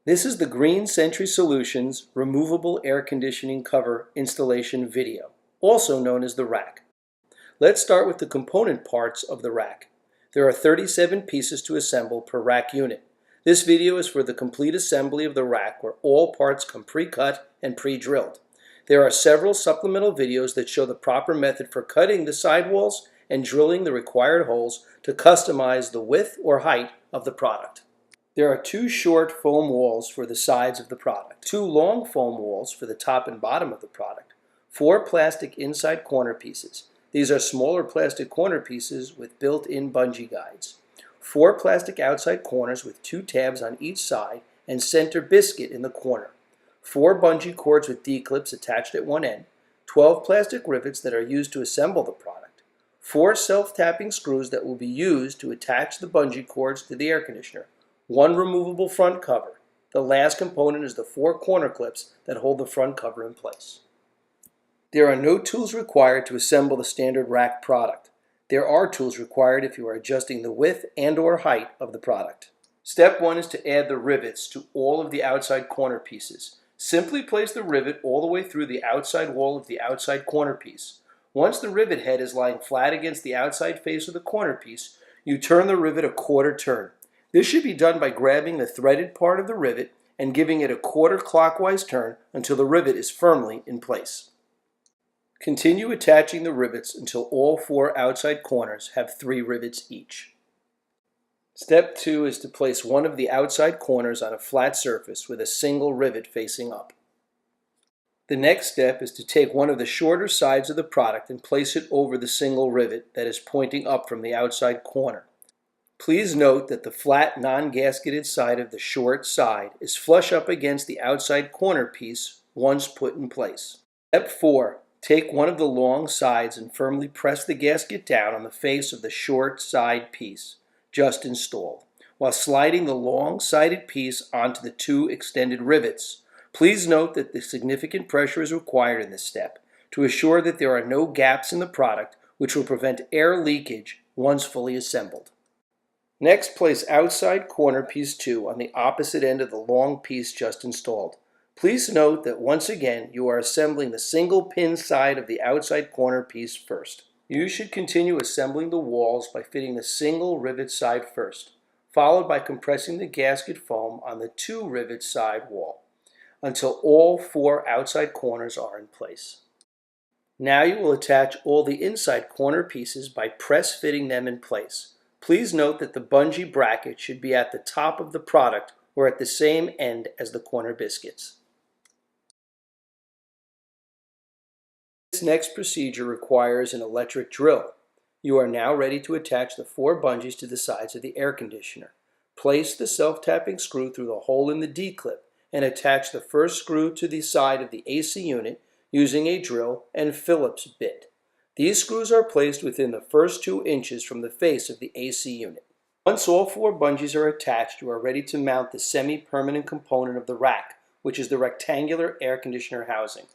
This is the Green Century Solutions Removable Air Conditioning Cover Installation video, also known as the RACC. Let's start with the component parts of the RACC. There are 37 pieces to assemble per RACC unit. This video is for the complete assembly of the RACC where all parts come pre-cut and pre-drilled. There are several supplemental videos that show the proper method for cutting the sidewalls and drilling the required holes to customize the width or height of the product. There are 2 short foam walls for the sides of the product, 2 long foam walls for the top and bottom of the product, 4 plastic inside corner pieces. These are smaller plastic corner pieces with built-in bungee guides, 4 plastic outside corners with 2 tabs on each side and center biscuit in the corner, 4 bungee cords with D-clips attached at one end, 12 plastic rivets that are used to assemble the product, 4 self-tapping screws that will be used to attach the bungee cords to the air conditioner, 1 removable front cover. The last component is the 4 corner clips that hold the front cover in place. There are no tools required to assemble the standard RACC product. There are tools required if you are adjusting the width and/or height of the product. Step 1 is to add the rivets to all of the outside corner pieces. Simply place the rivet all the way through the outside wall of the outside corner piece. Once the rivet head is lying flat against the outside face of the corner piece, you turn the rivet a quarter turn. This should be done by grabbing the threaded part of the rivet and giving it a quarter clockwise turn until the rivet is firmly in place. Continue attaching the rivets until all 4 outside corners have 3 rivets each. Step 2 is to place one of the outside corners on a flat surface with a single rivet facing up. The next step is to take one of the shorter sides of the product and place it over the single rivet that is pointing up from the outside corner. Please note that the flat, non-gasketed side of the short side is flush up against the outside corner piece once put in place. Step 4. Take one of the long sides and firmly press the gasket down on the face of the short side piece just installed, while sliding the long-sided piece onto the 2 extended rivets. Please note that the significant pressure is required in this step to assure that there are no gaps in the product, which will prevent air leakage once fully assembled. Next, place outside corner piece 2 on the opposite end of the long piece just installed. Please note that once again you are assembling the single pin side of the outside corner piece first. You should continue assembling the walls by fitting the single rivet side first, followed by compressing the gasket foam on the 2 rivet side wall until all 4 outside corners are in place. Now you will attach all the inside corner pieces by press fitting them in place. Please note that the bungee bracket should be at the top of the product or at the same end as the corner biscuits. This next procedure requires an electric drill. You are now ready to attach the 4 bungees to the sides of the air conditioner. Place the self-tapping screw through the hole in the D-clip and attach the first screw to the side of the AC unit using a drill and Phillips bit. These screws are placed within the first 2 inches from the face of the AC unit. Once all 4 bungees are attached, you are ready to mount the semi-permanent component of the RACC, which is the rectangular air conditioner housing.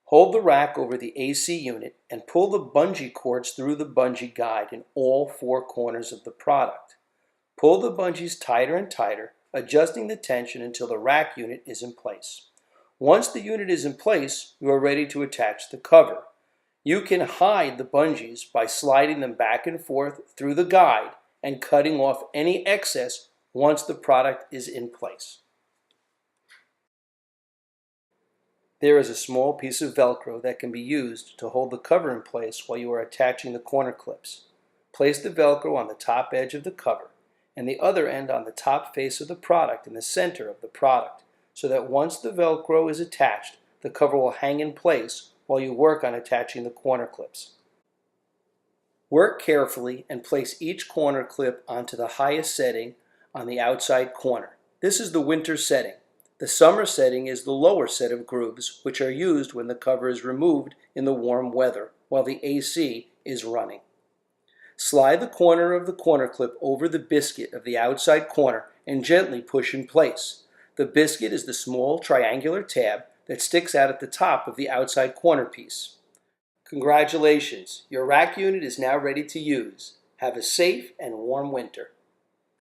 Hold the RACC over the AC unit and pull the bungee cords through the bungee guide in all 4 corners of the product. Pull the bungees tighter and tighter, adjusting the tension until the RACC unit is in place. Once the unit is in place, you are ready to attach the cover. You can hide the bungees by sliding them back and forth through the guide and cutting off any excess once the product is in place. There is a small piece of Velcro that can be used to hold the cover in place while you are attaching the corner clips. Place the Velcro on the top edge of the cover and the other end on the top face of the product in the center of the product, so that once the Velcro is attached, the cover will hang in place while you work on attaching the corner clips. Work carefully and place each corner clip onto the highest setting on the outside corner. This is the winter setting. The summer setting is the lower set of grooves, which are used when the cover is removed in the warm weather while the AC is running. Slide the corner of the corner clip over the biscuit of the outside corner and gently push in place. The biscuit is the small triangular tab that sticks out at the top of the outside corner piece. Congratulations, your RACC unit is now ready to use. Have a safe and warm winter.